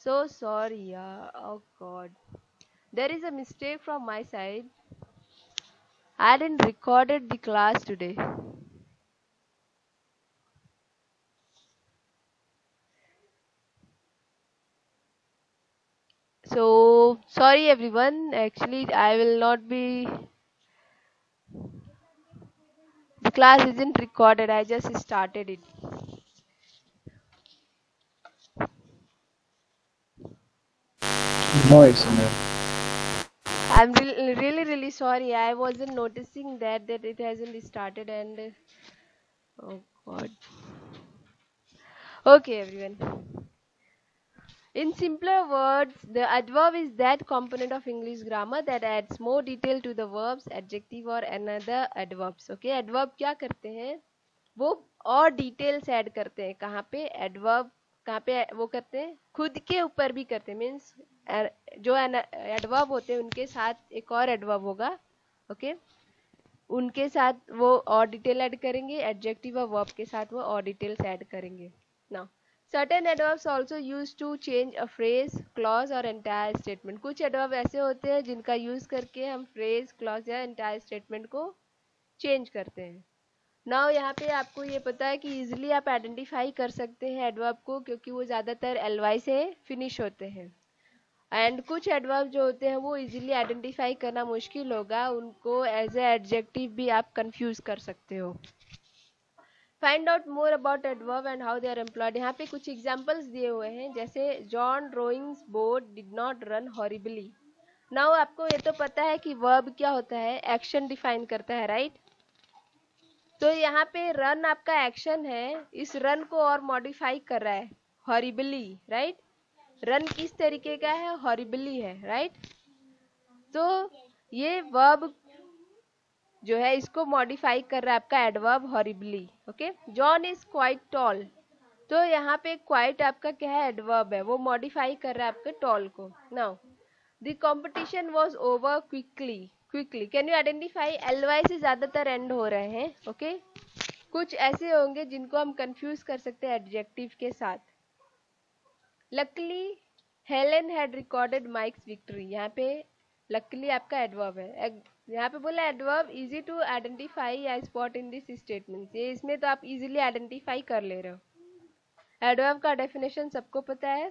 So sorry, yeah. Oh God. There is a mistake from my side. I didn't recorded the class today. So sorry everyone. Actually, I will not be. The class isn't recorded. I just started it. No issue, ma'am. I'm really sorry. I wasn't noticing that it hasn't started and oh God. Okay, everyone. In simpler words, the adverb is that component of English grammar that adds more detail to the verbs, adjective or another adverbs. Okay, adverb क्या करते हैं? वो और details add करते हैं. कहाँ पे adverb कहाँ पे वो करते हैं? खुद के ऊपर भी करते हैं. मीन्स जो एडवर्ब होते हैं उनके साथ एक और एडवर्ब होगा. ओके उनके साथ वो और डिटेल ऐड करेंगे. एडजेक्टिव और वर्ब के साथ वो और डिटेल्स ऐड करेंगे. Now certain adverbs also used to change a phrase, clause और entire statement. कुछ adverb ऐसे होते हैं जिनका यूज करके हम phrase, clause या entire statement को चेंज करते हैं. नाउ यहाँ पे आपको ये पता है कि इजीली आप आइडेंटिफाई कर सकते हैं एडवर्ब को क्योंकि वो ज़्यादातर एलवाई से फिनिश होते हैं. एंड कुछ एडवर्ब जो होते हैं वो इजीली आइडेंटिफाई करना मुश्किल होगा. उनको एज ए एडजेक्टिव भी आप कंफ्यूज कर सकते हो. Find out more about adverb and how they are employed. यहाँ पे कुछ एग्जांपल्स दिए हुए हैं जैसे John rowings boat did not run horribly. Now आपको ये तो पता है कि वर्ब क्या होता है, एक्शन डिफाइन करता है, राइट? तो यहाँ पे रन आपका एक्शन है. इस रन को और मॉडिफाई कर रहा है हॉरिबली, राइट? रन किस तरीके का है? हॉरिबली है, राइट? तो ये वर्ब जो है इसको मॉडिफाई कर रहा है आपका adverb horribly. Okay John is quite tall. तो यहाँ पे क्वाइट आपका क्या है? एडवर्ब है. वो मॉडिफाई कर रहा है आपके टॉल को. Now the competition was over quickly. Quickly can you identify? L Y से ज्यादातर एंड हो रहे हैं. ओके कुछ ऐसे होंगे जिनको हम कंफ्यूज कर सकते हैं एडजेक्टिव के साथ. Luckily Helen had recorded mics victory. यहाँ पे लकली आपका एडवर्ब है. यहाँ पे बोला एडवर्ब इजी टू आइडेंटिफाई या स्पॉट इन दिस स्टेटमेंट. ये इसमें तो आप इजीली आइडेंटिफाई कर ले रहे हो. एडवर्ब का डेफिनेशन सबको पता है.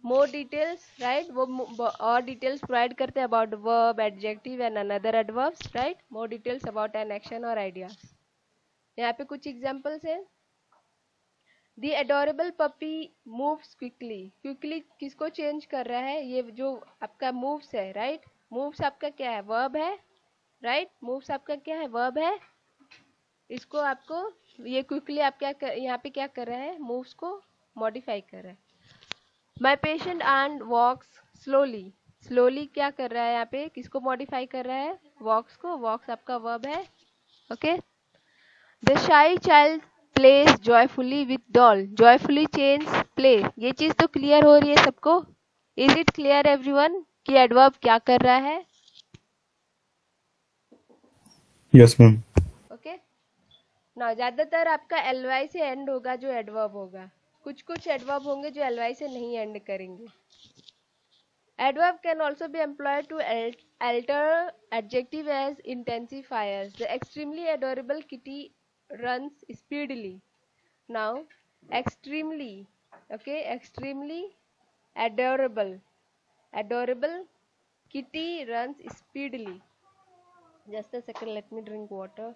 More details, right? वो और डिटेल्स प्रोवाइड करते हैं about verb, adjective and another adverbs, right? More details about an action और आइडियाज. यहाँ पे कुछ एग्जांपल्स हैं. The adorable puppy moves quickly. Quickly किसको चेंज कर रहा है? ये जो आपका मूव्स है, राइट? मूव्स आपका क्या है? वर्ब है, राइट? मूव्स आपका क्या है? वर्ब है. इसको आपको ये क्विकली आप क्या कर, यहाँ पे क्या कर रहा है? मूव्स को मॉडिफाई कर रहा है. My patient and walks slowly. Slowly क्या कर रहा है यहाँ पे? किसको मॉडिफाई कर रहा है? वॉक्स को. वॉक्स आपका वर्ब है. ओके द शाई child place joyfully with doll. Joyfully change play. ये चीज तो क्लियर हो रही है सबको? इज इट क्लियर एवरीवन कि एडवर्ब क्या कर रहा है? Yes ma'am. ओके ना ज्यादातर आपका एलवाई से एंड होगा जो एडवर्ब होगा. कुछ कुछ एडवर्ब होंगे जो एलवाई से नहीं एंड करेंगे. Adverb can also be employed to alter adjective as intensifiers. The extremely adorable kitty runs speedily. Now, extremely, okay, extremely adorable. Adorable kitty runs speedily. Just a second, let me drink water.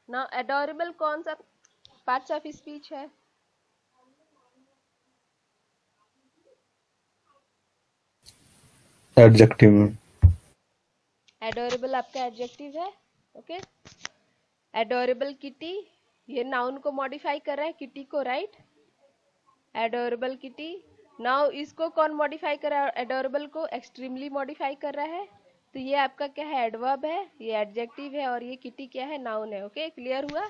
Now, adorable कौन सा parts of speech है? Adjective ma'am. Adorable आपका adjective है. Okay adorable kitty ये noun को modify कर रहा है, किटी को, राइट? Adorable kitty. नाउ इसको कौन मॉडिफाई कर रहा है? एडोरेबल को एक्सट्रीमली मॉडिफाई कर रहा है. तो ये आपका क्या है? एडवर्ब है. ये एडजेक्टिव है और ये किटी क्या है? नाउन है. ओके क्लियर हुआ?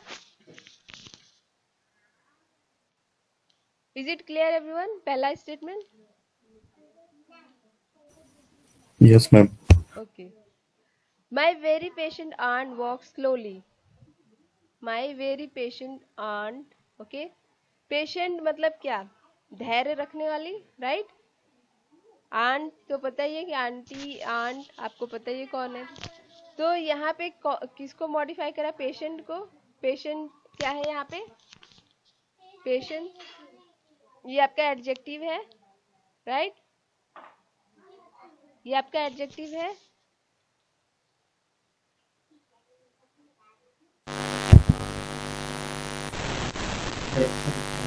Is it clear everyone? पहला statement. Yes, ma'am. Okay. My very patient aunt walks slowly. My very patient aunt. Okay. Patient मतलब क्या? धैर्य रखने वाली, राइट? आंट तो पता ही है कि आंटी, आंट, आपको पता ही है कौन है. तो यहाँ पे किसको मॉडिफाई करा? पेशेंट को. पेशेंट क्या है यहाँ पे? पेशेंट, ये आपका एडजेक्टिव है, राइट? ये आपका एडजेक्टिव है.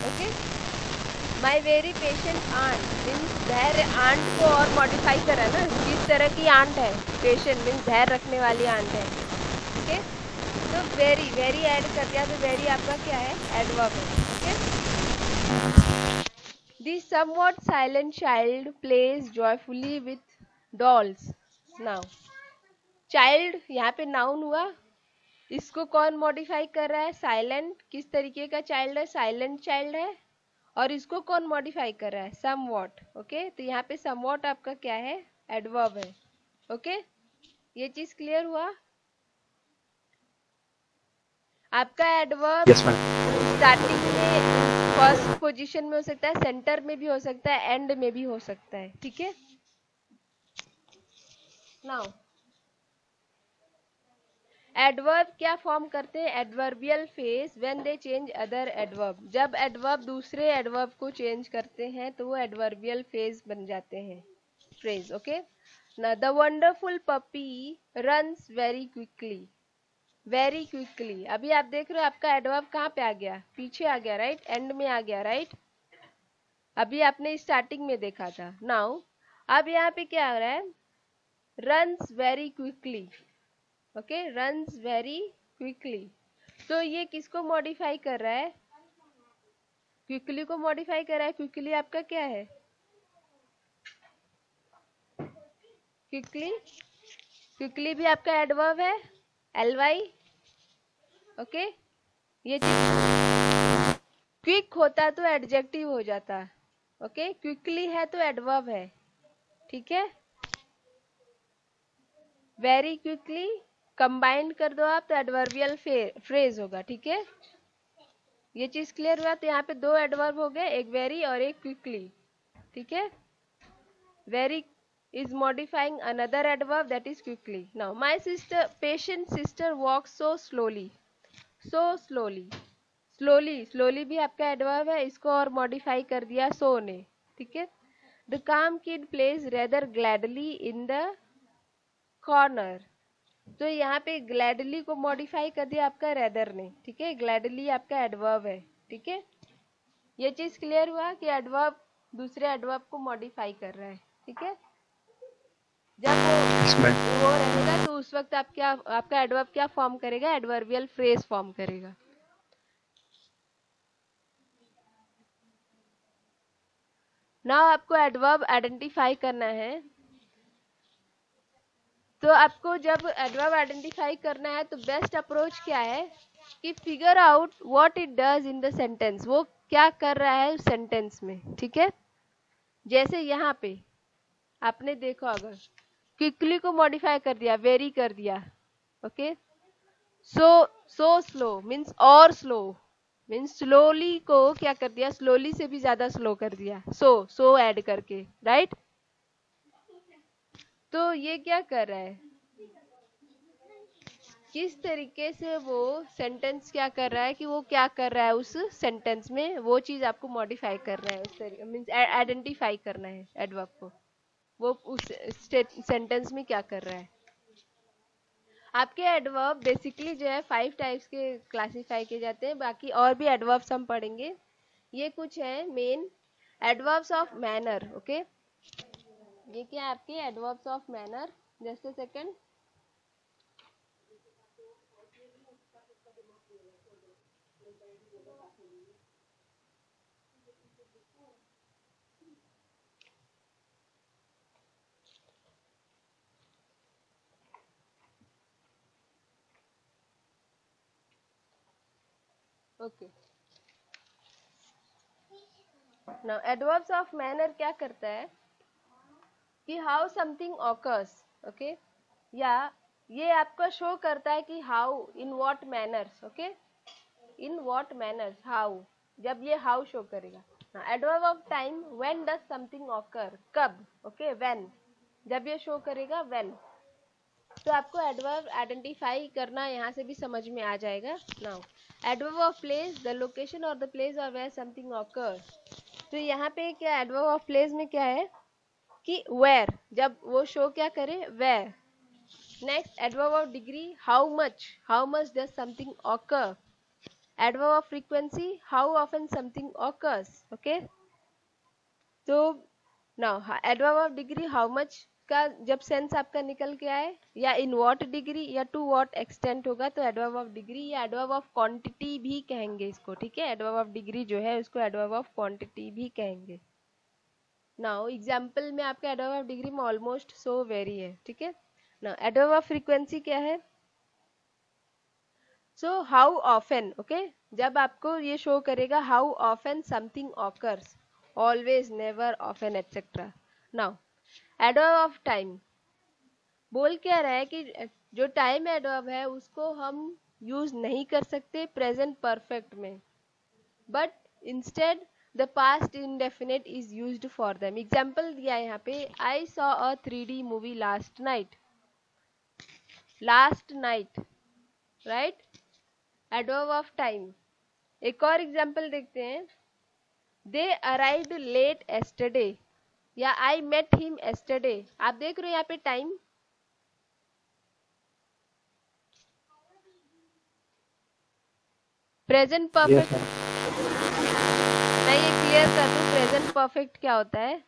Okay. My very patient aunt means धैर्य. आंट को और मॉडिफाई करा ना, किस तरह की आंट है? पेशेंट मीन्स धैर्य रखने वाली आंट है. ओके. तो वेरी, वेरी ऐड कर दिया तो वेरी आपका क्या है? एडवर्ब है. Okay. The somewhat silent child plays joyfully with dolls. Now, child यहाँ पे नाउन हुआ. इसको कौन मॉडिफाई कर रहा है? साइलेंट. किस तरीके का चाइल्ड है? साइलेंट चाइल्ड है. और इसको कौन मॉडिफाई कर रहा है? समवॉट. ओके. तो यहाँ पे समवॉट आपका क्या है? एडवर्ब है. ओके. ये चीज क्लियर हुआ? आपका एडवर्ब Yes, ma'am. स्टार्टिंग में फर्स्ट पोजीशन में हो सकता है, सेंटर में भी हो सकता है, एंड में भी हो सकता है. ठीक है. नाउ एडवर्ब क्या फॉर्म करते हैं? Adverbial phase when they change other adverb. जब एडवर्ब दूसरे एडवर्ब को चेंज करते हैं तो वो एडवर्बियल फेज बन जाते हैं, फ्रेज. ओके. ना the wonderful puppy runs very quickly. Very quickly. अभी आप देख रहे हो आपका एडवर्ब कहाँ पे आ गया? पीछे आ गया, राइट? एंड में आ गया, राइट? अभी आपने स्टार्टिंग में देखा था. नाउ अब यहाँ पे क्या आ रहा है? Runs very quickly. Okay. Runs very quickly. तो ये किसको मॉडिफाई कर रहा है? क्विकली को मॉडिफाई कर रहा है. क्विकली आपका क्या है? क्विकली. क्विकली भी आपका एडवर्ब है, ly. ओके. ये क्विक होता तो एडजेक्टिव हो जाता. ओके. क्विकली है तो एडवर्ब है. ठीक है. वेरी क्विकली कंबाइंड कर दो आप तो एडवर्बियल फ्रेज होगा. ठीक है. ये चीज क्लियर हुआ? तो यहाँ पे दो एडवर्ब हो गए, एक वेरी और एक क्विकली. ठीक है. Very is modifying another adverb, that is quickly. Now my sister, patient sister walks so slowly. So slowly. Slowly, slowly भी आपका एडवर्ब है. इसको और मॉडिफाई कर दिया so ने. ठीक है. The calm kid plays rather gladly in the corner. तो यहाँ पे ग्लैडली को मॉडिफाई कर दिया आपका रेदर ने. ठीक है. ग्लैडली आपका एडवर्ब है. ठीक है. ये चीज क्लियर हुआ कि एडवर्ब दूसरे एडवर्ब को मॉडिफाई कर रहा है. ठीक है. जब वो रहेगा तो उस वक्त आप क्या, आपका एडवर्ब क्या फॉर्म करेगा? एडवर्बियल फ्रेज फॉर्म करेगा. नाउ आपको एडवर्ब आइडेंटिफाई करना है. तो आपको जब एडवर्ब आइडेंटिफाई करना है तो बेस्ट अप्रोच क्या है कि figure out what it does in the sentence. वो क्या कर रहा है उस सेंटेंस में. ठीक है. जैसे यहाँ पे आपने देखा अगर क्विकली को मॉडिफाई कर दिया, वेरी कर दिया. ओके. सो स्लो मीन्स और स्लो मीन्स स्लोली को क्या कर दिया? स्लोली से भी ज्यादा स्लो कर दिया. सो ऐड करके, राइट? तो ये क्या कर रहा है? किस तरीके से वो सेंटेंस क्या कर रहा है कि वो क्या कर रहा है उस सेंटेंस में, वो चीज आपको मॉडिफाई कर रहा है. उस तरीके मीन्स आइडेंटिफाई करना है एडवर्ब को. वो उस सेंटेंस में क्या कर रहा है. आपके एडवर्ब बेसिकली जो है 5 टाइप्स के क्लासिफाई किए जाते हैं. बाकी और भी एडवर्ब्स हम पढ़ेंगे. ये कुछ है main adverbs of manner. Okay. ये क्या है आपके adverbs of manner? Just a second. Okay. Now adverbs of manner क्या करता है? कि हाउ समथिंग ऑकर्स, ओके, या ये आपको शो करता है कि how, in what manners, okay, in what manners, how, जब ये हाउ शो करेगा. Adverb of time, when does something occur, कब, ओके, व्हेन, जब ये शो करेगा व्हेन. तो आपको एडवर्ब आइडेंटिफाई करना यहाँ से भी समझ में आ जाएगा. Now adverb of place, the location और द प्लेस और वेयर समथिंग ऑकर्स. तो यहाँ पे क्या एडवर्ब ऑफ प्लेस में क्या है कि वेयर, जब वो शो क्या करे, where. Next adverb of degree, how much does something occur. Adverb of frequency, how often something occurs, okay. तो now adverb of degree, how much का जब सेंस आपका निकल के आए, या इन व्हाट डिग्री या टू व्हाट एक्सटेंट होगा तो एडवर्ब ऑफ डिग्री, या एडवर्ब ऑफ क्वांटिटी भी कहेंगे इसको, ठीक है. एडवर्ब ऑफ डिग्री जो है उसको एडवर्ब ऑफ क्वांटिटी भी कहेंगे. नाउ एग्जाम्पल में आपका एडवर्ब ऑफ डिग्री में ऑलमोस्ट, सो, वेरी है, ठीक है. नाउ एडवर्ब ऑफ फ्रीक्वेंसी क्या है, सो हाउ ऑफन, ओके, जब आपको ये शो करेगा how often something occurs, always, never, often, etcetera. Now adverb of time बोल क्या रहा है कि जो टाइम एडवर्ब है उसको हम यूज नहीं कर सकते प्रेजेंट परफेक्ट में, but instead the past indefinite is used for them. Example दिया है यहाँ पे, आई saw a 3D movie last night, right, adverb of time. एक और एग्जाम्पल देखते हैं, दे अराइव्ड लेट एस्टरडे, या आई मेट हिम एस्टरडे. आप देख रहे हो यहाँ पे टाइम, प्रेजेंट परफेक्ट. मैं ये क्लियर कर दूं, प्रेजेंट परफेक्ट क्या होता है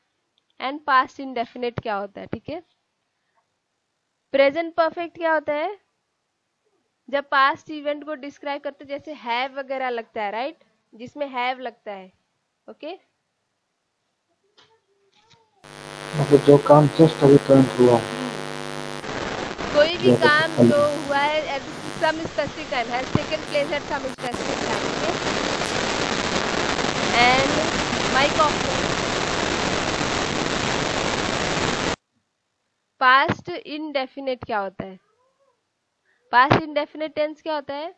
एंड पास्ट इंडेफिनिट क्या होता है, ठीक है. प्रेजेंट परफेक्ट क्या होता है, जब पास्ट इवेंट को डिस्क्राइब करते जैसे हैव वगैरह लगता है, राइट, जिसमें हैव लगता है, ओके. मतलब जो काम जस्ट अभी करंट हुआ, कोई भी काम जो हुआ है at some specific time, has taken place at some specific time, okay. And mike off. Past indefinite क्या होता है, पास्ट इनडेफिनिट टेंस क्या होता है,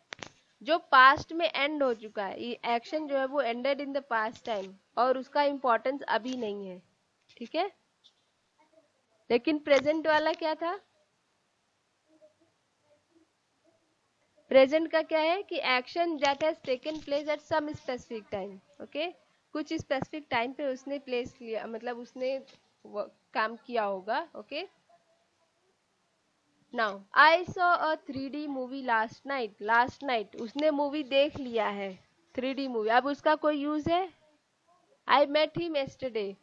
जो पास्ट में एंड हो चुका है, ये एक्शन जो है वो ended in the past time और उसका इंपॉर्टेंस अभी नहीं है, ठीक है. लेकिन प्रेजेंट वाला क्या था, प्रेजेंट का क्या है कि action that has taken place at some specific time, okay, कुछ स्पेसिफिक टाइम पे उसने प्लेस लिया, मतलब उसने काम किया होगा, okay. Now I saw a 3D movie last night, उसने मूवी देख लिया है 3D मूवी, अब उसका कोई यूज है. I met him yesterday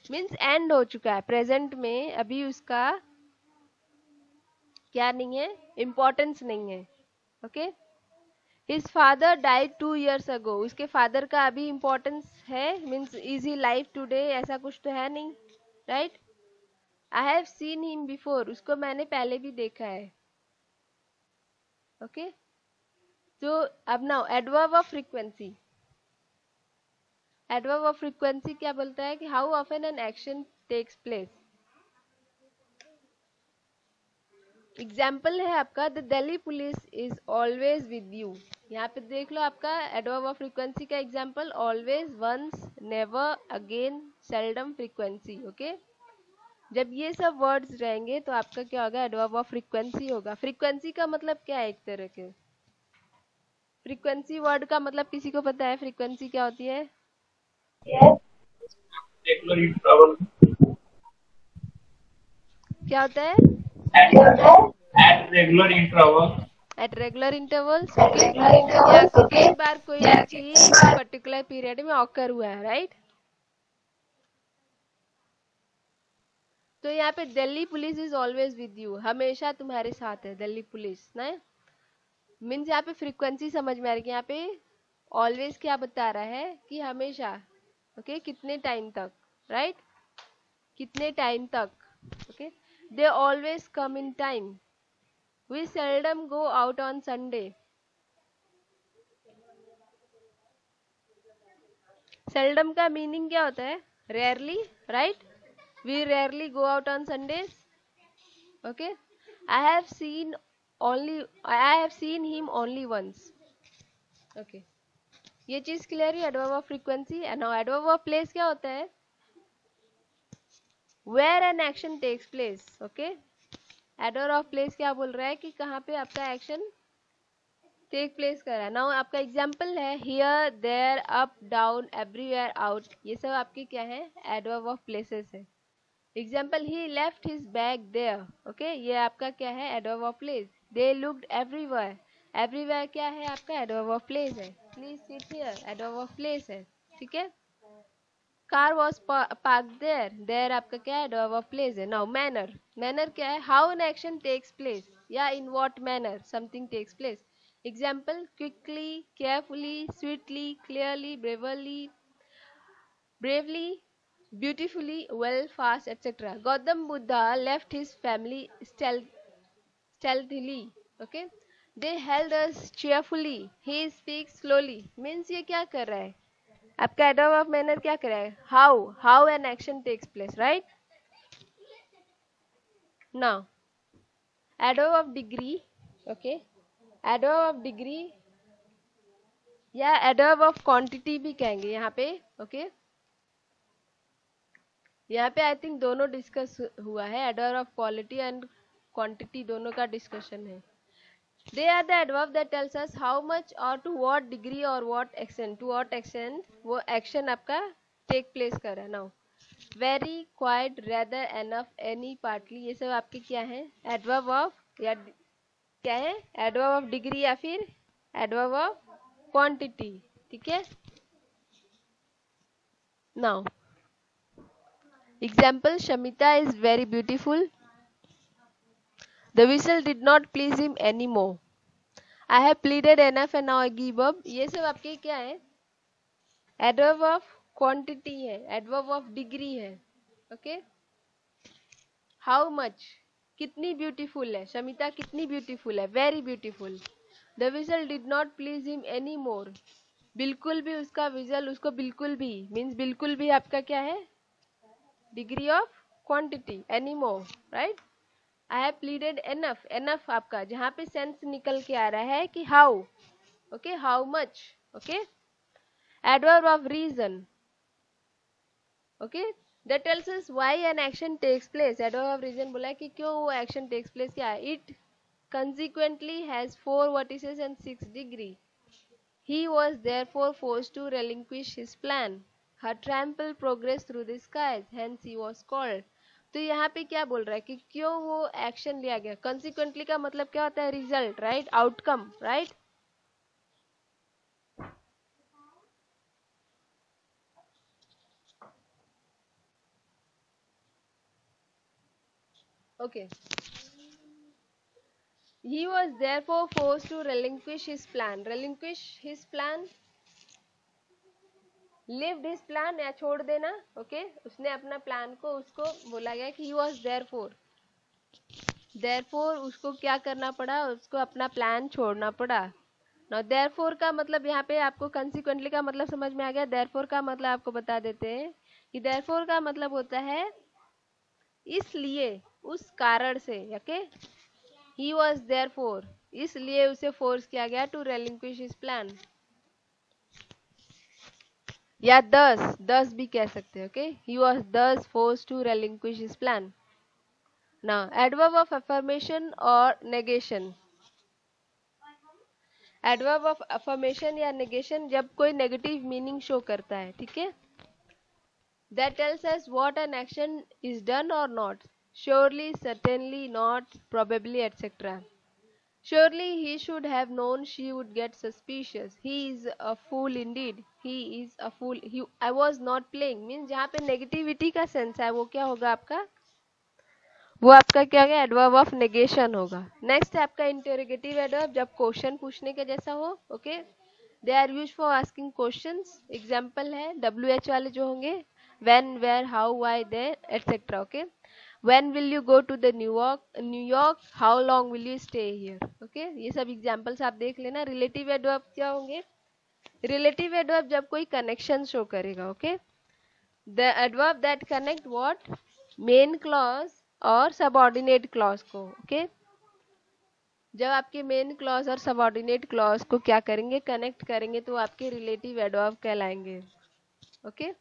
means and हो चुका है, प्रेजेंट में अभी उसका क्या नहीं है, इम्पोर्टेंस नहीं है, okay. His father died 2 years ago, उसके फादर का अभी इम्पोर्टेंस है, means is he life today, ऐसा कुछ तो है नहीं, right. I have seen him before, उसको मैंने पहले भी देखा है, ओके. तो अब now adverb of frequency, adverb of frequency क्या बोलता है कि how often an action takes place. Example है आपका, the Delhi police is always with you. यहाँ पे देख लो आपका एडवर्ब ऑफ फ्रीक्वेंसी का example, always, once, never, again, seldom, frequency, okay. जब ये सब वर्ड्स रहेंगे तो आपका क्या होगा, एडवर्ब ऑफ फ्रीक्वेंसी होगा. फ्रीक्वेंसी का मतलब क्या है, एक तरह के फ्रीक्वेंसी वर्ड का मतलब किसी को पता है फ्रीक्वेंसी क्या होती है? क्या होता है? at regular interval. At regular intervals, okay, या कई बार कोई एक चीज पर्टिकुलर पीरियड में ऑकर हुआ है, राइट. तो यहाँ पे Delhi police is always with you, हमेशा तुम्हारे साथ है दिल्ली पुलिस ना, मीन्स यहाँ पे फ्रीक्वेंसी समझ में आ रही है. यहाँ पे ऑलवेज क्या बता रहा है कि हमेशा, ओके, कितने टाइम तक, राइट, कितने टाइम तक, okay. They always come in time, we seldom go out on Sunday. Seldom का मीनिंग क्या होता है, rarely, right. We rarely go out on Sundays. Okay. I have seen him only once. Okay. ये चीज clear है. Adverb of frequency. And now adverb of place क्या होता है? Where an action takes place. Okay. Adverb of place क्या बोल रहा है कि कहाँ पे आपका एक्शन टेक प्लेस कर रहा है. नाउ आपका एग्जाम्पल है here, there, up, down, everywhere, out. ये सब आपके क्या है? एडवर्ब ऑफ प्लेसेस है. Example, he left his bag there. Okay. ये आपका क्या है? Adverb of place. They looked everywhere. Everywhere क्या है? आपका एडवर्ब ऑफ प्लेस है. Please sit here, adverb of place है. ठीक है. Car was park there. There आपका क्या है? एडवर्ब ऑफ प्लेस है. Now manner. मैनर क्या है? How an action takes place या in what manner something takes place. Example, quickly, carefully, sweetly, clearly, bravely, beautifully, well, fast, etc. Gautam Buddha left his family stealthily. Okay. They held us cheerfully. He speaks slowly. Means ये क्या कर रहा है? आपका adverb of manner क्या कर रहा है? How an action takes place. Right. Now adverb of degree. Okay. Adverb of degree या एडवर्ब ऑफ क्वांटिटी भी कहेंगे यहाँ पे. ओके. यहाँ पे आई थिंक दोनों डिस्कस हुआ है. Adverb of quality and quantity दोनों का डिस्कशन है. They are the adverb that tells us how much और टू व्हाट डिग्री और what action. To what action वो एक्शन आपका टेक प्लेस कर रहा है. Now very, quite, rather, enough, any, partly. ये सब आपके क्या है? एडवर्ब ऑफ या क्या है? एडवर्ब ऑफ डिग्री या फिर एडवर्ब ऑफ क्वांटिटी. ठीक है. Now example, Shamita is very beautiful. The whistle did not please him anymore. I have pleaded enough and now I give up. ये सब आपके क्या है? एडवर्ब ऑफ क्वांटिटी है. एडवर्ब ऑफ डिग्री है. Okay. How much, कितनी beautiful है शमिता. कितनी ब्यूटीफुल है? Very beautiful. The vigil did not please him any more. बिल्कुल भी उसका विजल उसको बिल्कुल भी मीन्स बिल्कुल भी आपका क्या है? Degree of quantity. Any more. Right. I have pleaded enough. Enough आपका जहाँ पे सेंस निकल के आ रहा है कि how. Okay. How much. Okay. Adverb of reason. Okay. That tells us why an action takes place. Adverb of reason बोला है कि क्यों वो एक्शन टेक्स प्लेस. क्या है? It consequently has 4 vertices and 6 degree. He was therefore forced to relinquish his plan. Her triumphal progress through the skies, hence he was called. तो यहाँ पे क्या बोल रहा है कि क्यों वो एक्शन लिया गया. कंसिक्वेंटली का मतलब क्या होता है? Result. Right. Outcome. Right. Okay. He was therefore forced to relinquish his plan. Relinquish his plan. Lived his plan या छोड़ देना. ओके. उसने अपना प्लान को उसको बोला गया कि he was therefore उसको क्या करना पड़ा? उसको अपना प्लान छोड़ना पड़ा. Now therefore का मतलब यहाँ पे आपको consequently का मतलब समझ में आ गया. therefore का मतलब आपको बता देते हैं कि therefore का मतलब होता है इसलिए, उस कारण से. ओके. He was therefore इसलिए उसे फोर्स किया गया to relinquish his plan. या दस भी कह सकते हैं. Okay. He was thus forced to relinquish his plan. Now adverb of affirmation or negation. Adverb of affirmation या नेगेशन जब कोई नेगेटिव मीनिंग शो करता है. ठीक है. That tells us what an action is done और not. Surely, certainly, not, probably, etcetera. Surely he should have known she would get suspicious. He is a fool indeed. He is a fool. I was not playing. Means जहाँ पे negativity का sense है वो क्या होगा आपका? वो आपका क्या होगा? एडवर्ब ऑफ नेगेशन होगा. नेक्स्ट है आपका इंटरोगेटिव एडवर्ब जब क्वेश्चन पूछने के जैसा हो. Okay. They are use for asking questions. Example है WH वाले जो होंगे. When, where, how, why, there, etc. Okay. When will you go to the New York? How long will you stay here? Okay. ये सब examples आप देख लेना. Relative adverb क्या होंगे? रिलेटिव एडवर्ब जब कोई कनेक्शन शो करेगा. Okay. The adverb that connect what main clause और सबऑर्डिनेट क्लॉज को। ओके, जब आपके मेन क्लॉज और सबऑर्डिनेट क्लॉज को क्या करेंगे, कनेक्ट करेंगे, तो आपके रिलेटिव एडवर्ब कहलाएंगे। Okay,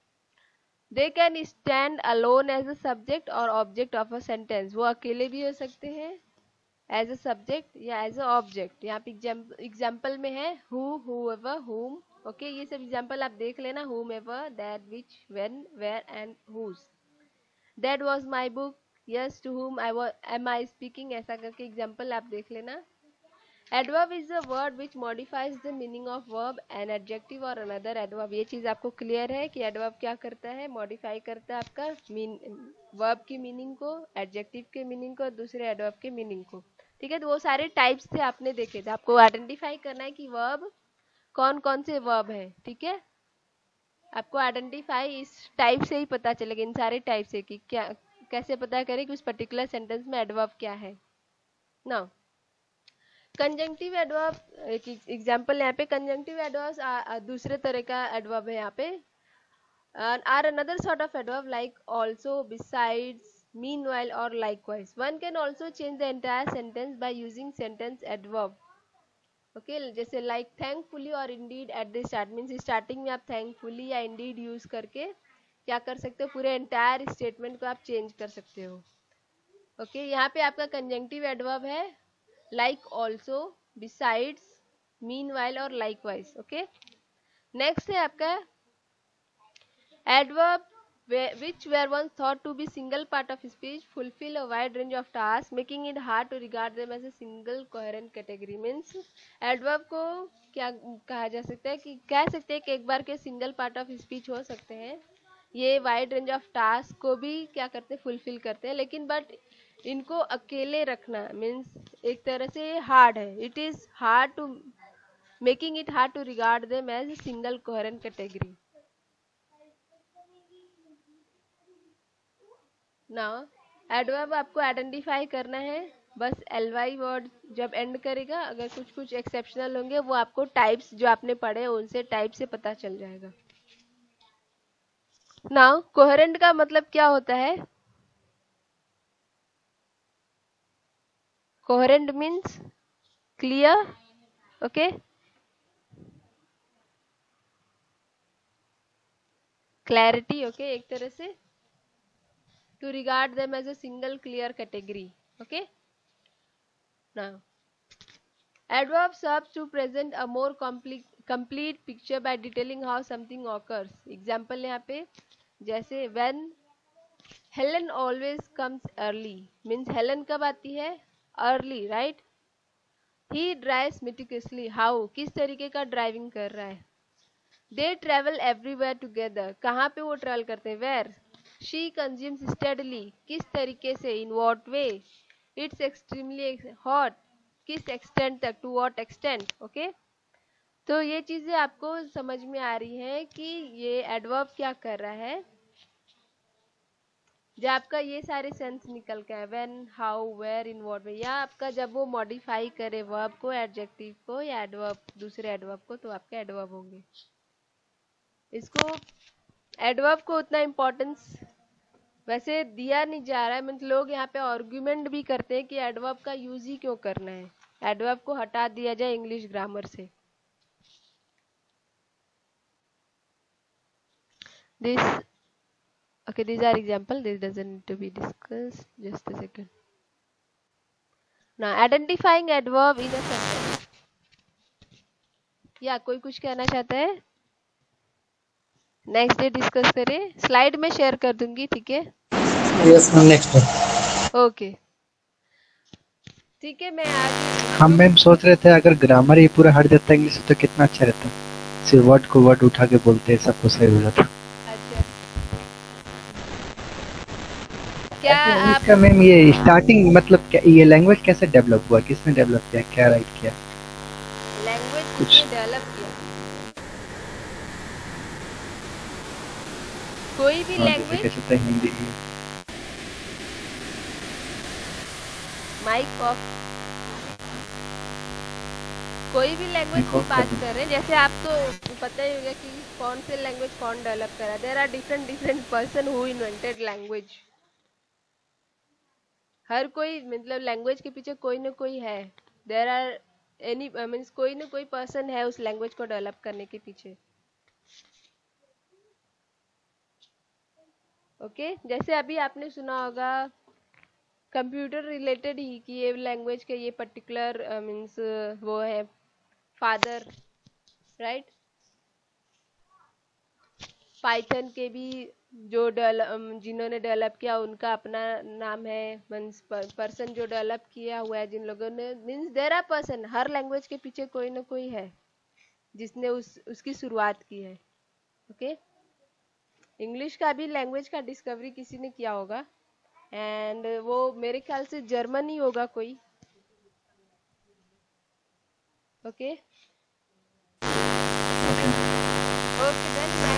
they can stand alone as a subject और ऑब्जेक्ट ऑफ अ सेंटेंस। वो अकेले भी हो सकते हैं एज अ सब्जेक्ट या एज अ ऑब्जेक्ट। यहाँ पे एग्जाम्पल में है हु, हूएवर, whom। ओके, ये सब एग्जाम्पल आप देख लेना, whomever, that, which, when, where and whose। that was my book, yes, to whom am I speaking, ऐसा करके एग्जाम्पल आप देख लेना। adverb is a word which modifies the meaning of verb, an adjective or another adverb। ये चीज आपको clear है कि adverb क्या करता है, मॉडिफाई करता है आपका वर्ब की मीनिंग को, एडजेक्टिव के मीनिंग को, दूसरे एडवर्ब के मीनिंग को। ठीक है, तो वो सारे टाइप्स थे आपने देखे थे, आपको आइडेंटिफाई करना है कि वर्ब कौन कौन से वर्ब है। ठीक है, आपको आइडेंटिफाई इस टाइप से ही पता चलेगा, इन सारे टाइप से, कि क्या कैसे पता करें कि उस पर्टिकुलर सेंटेंस में एडवर्ब क्या है ना। कंजंक्टिव एडवर्ब, एक एग्जांपल यहाँ पे, कंजंक्टिव एडवर्ब दूसरे तरह का एडवर्ब है यहाँ पे, are another sort of adverb like also, besides, meanwhile or likewise। one can also change the entire sentence by using sentence adverb। Okay, जैसे लाइक थैंकफुली और Indeed at the start, means starting में आप thankfully या Indeed use करके क्या कर सकते हो, पूरे एंटायर स्टेटमेंट को आप चेंज कर सकते हो। ओके, यहाँ पे आपका कंजंक्टिव एडवर्ब है लाइक ऑल्सो, बिसाइड्स, मीनवाइल और लाइकवाइज। ओके, नेक्स्ट है आपका adverb which were once thought to be single part of speech fulfill a wide range of tasks making it hard to regard them as a single coherent category। means adverb को क्या कहा जा सकता है, कि कह सकते हैं कि एक बार के सिंगल पार्ट ऑफ स्पीच हो सकते हैं, ये वाइड रेंज ऑफ टास्क को भी क्या करते हैं, फुलफिल करते हैं, लेकिन बट इनको अकेले रखना मीन्स एक तरह से हार्ड है। It is hard to making it hard to regard them as a single coherent category. Now adverb आपको आइडेंटिफाई करना है, बस ly वर्ड जब एंड करेगा, अगर कुछ कुछ एक्सेप्शनल होंगे वो आपको टाइप्स जो आपने पढ़े उनसे टाइप से पता चल जाएगा। नाउ कोहेरेंट का मतलब क्या होता है, coherent means clear. Okay, clarity. Okay, एक तरह से to regard them as a single clear category। okay, now adverbs serve to present a more complete picture by detailing how something occurs। example यहाँ पे जैसे when Helen always comes early, means Helen कब आती है, early, right। he drives meticulously, how किस तरीके का driving कर रहा है। they travel everywhere together, कहाँ पे वो ट्रेवल करते हैं, where। she consumes steadily, किस तरीके से, in what way। it's extremely hot, किस extent तक, to what extent। ओके, तो ये चीजें आपको समझ में आ रही है कि ये एडवर्ब क्या कर रहा है। जब आपका ये सारे सेंस निकल के when, how, where, in what way, या आपका जब वो मॉडिफाई करे वर्ब को, एडजेक्टिव को या एडवर्ब, दूसरे एडवर्ब को, तो आपके एडवर्ब होंगे। इसको एडवर्ब को उतना इम्पोर्टेंस वैसे दिया नहीं जा रहा है, मतलब लोग यहाँ पे आर्ग्यूमेंट भी करते हैं कि एडवर्ब का यूज ही क्यों करना है, एडवर्ब को हटा दिया जाए इंग्लिश ग्रामर से। This okay, these are example, this doesn't need to be discussed, just a second। now identifying adverb in a sentence, या कोई कुछ कहना चाहता है, नेक्स्ट डे डिस्कस करें, स्लाइड में शेयर कर दूंगी। ठीक है, यस मैम, नेक्स्ट। ओके, ठीक है, मैं आज हम मैम सोच रहे थे अगर ग्रामर ये पूरा हट जाता इंग्लिश से तो कितना अच्छा रहता, सिर्फ वर्ड को वर्ड उठा के बोलते हैं, सब कुछ सही हो जाता। अच्छा, क्या आप इसका मैम ये स्टार्टिंग मतलब क्या, ये लैंग्वेज कैसे डेवलप हुआ, किसने डेवलप किया, क्या राइट किया, लैंग्वेज कुछ किसने डेवलप किया, कोई भी हाँ, जैसे लैंग्वेज, कैसे था हिंदी। माइक ऑफ, कोई भी लैंग्वेज माइक की ऑफ बात कर दो। कर रहे हैं, जैसे आपको पता ही होगा कि कौन से लैंग्वेज कौन डेवलप करा, there are different person who invented language. हर कोई मतलब लैंग्वेज के पीछे कोई ना कोई है, देयर आर एनी मीन्स कोई ना कोई पर्सन है उस लैंग्वेज को डेवलप करने के पीछे। ओके जैसे अभी आपने सुना होगा कंप्यूटर रिलेटेड ही कि ये लैंग्वेज के ये पर्टिकुलर मीन्स वो है फादर, राइट। पाइथन के भी जो जिन्होंने डेवलप किया उनका अपना नाम है, मीन्स पर्सन जो डेवलप किया हुआ है जिन लोगों ने, मीन्स देयर आर पर्सन, हर लैंग्वेज के पीछे कोई ना कोई है जिसने उसकी शुरुआत की है। ओके इंग्लिश का भी लैंग्वेज का डिस्कवरी किसी ने किया होगा एंड वो मेरे ख्याल से जर्मन ही होगा कोई। ओके ओके देन मैं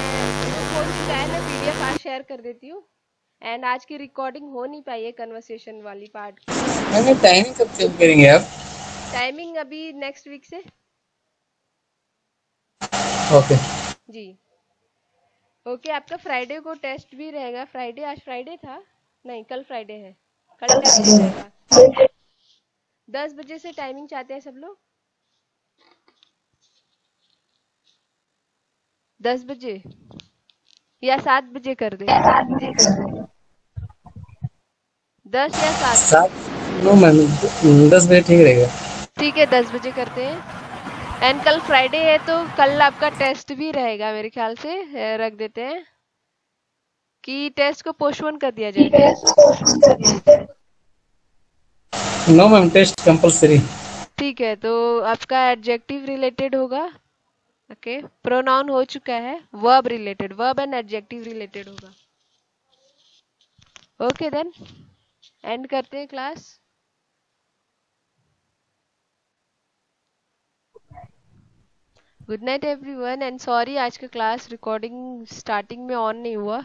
हो चुका है, मैं पीडीएफ आज शेयर कर देती हूँ एंड आज की रिकॉर्डिंग हो नहीं पाई है कन्वर्सेशन वाली पार्ट की। मैंने टाइमिंग कब चेक करेंगे आप? टाइमिंग अभी नेक्स्ट वीक से। ओके जी ओके आपका फ्राइडे को टेस्ट भी रहेगा। फ्राइडे, आज फ्राइडे था नहीं, कल फ्राइडे है, कल टेस्ट रहेगा। 10 बजे से टाइमिंग चाहते हैं सब लोग? 10 बजे या 7 बजे कर दे? 10 या 7? नो मैम 10 बजे ठीक रहेगा। ठीक है 10 बजे करते हैं। एंड कल फ्राइडे है तो कल आपका टेस्ट भी रहेगा मेरे ख्याल से, रख देते हैं कि टेस्ट को पोस्टपोन कर दिया जाए। No ma'am test compulsory. ठीक है तो आपका एडजेक्टिव रिलेटेड होगा। ओके प्रोनाउन हो चुका है, verb related, verb and adjective related होगा। ओके देन एंड करते हैं class. Good night everyone and sorry आज का क्लास रिकॉर्डिंग स्टार्टिंग में ऑन नहीं हुआ।